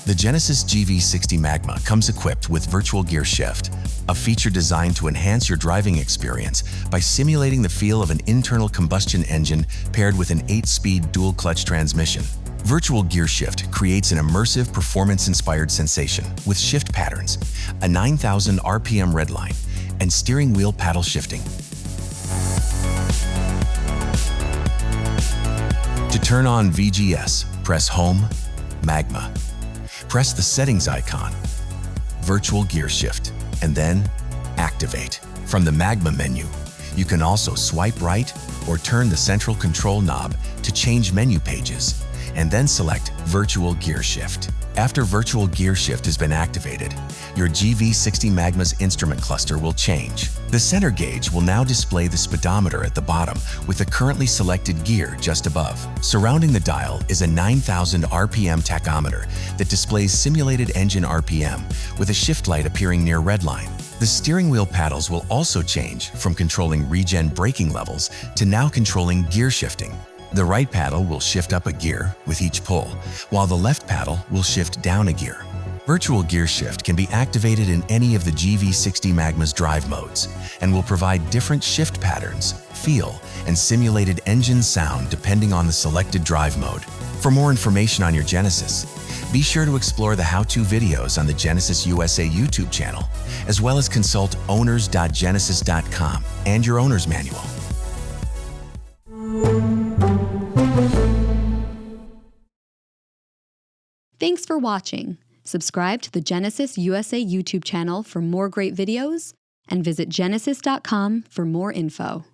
The Genesis GV60 Magma comes equipped with virtual gear shift, a feature designed to enhance your driving experience by simulating the feel of an internal combustion engine paired with an 8-speed dual-clutch transmission. Virtual gear shift creates an immersive, performance-inspired sensation with shift patterns, a 9,000 RPM redline, and steering wheel paddle shifting. To turn on VGS, press Home, Magma. Press the settings icon, Virtual Gear Shift, and then Activate. From the Magma menu, you can also swipe right or turn the central control knob to change menu pages, and then select Virtual Gear Shift. After Virtual Gear Shift has been activated, your GV60 Magma's instrument cluster will change. The center gauge will now display the speedometer at the bottom with the currently selected gear just above. Surrounding the dial is a 9,000 RPM tachometer that displays simulated engine RPM with a shift light appearing near redline. The steering wheel paddles will also change from controlling regen braking levels to now controlling gear shifting. The right paddle will shift up a gear with each pull, while the left paddle will shift down a gear. Virtual Gear Shift can be activated in any of the GV60 Magma's drive modes and will provide different shift patterns, feel, and simulated engine sound depending on the selected drive mode. For more information on your Genesis, be sure to explore the how-to videos on the Genesis USA YouTube channel, as well as consult owners.genesis.com and your owner's manual. Thanks for watching. Subscribe to the Genesis USA YouTube channel for more great videos and visit genesis.com for more info.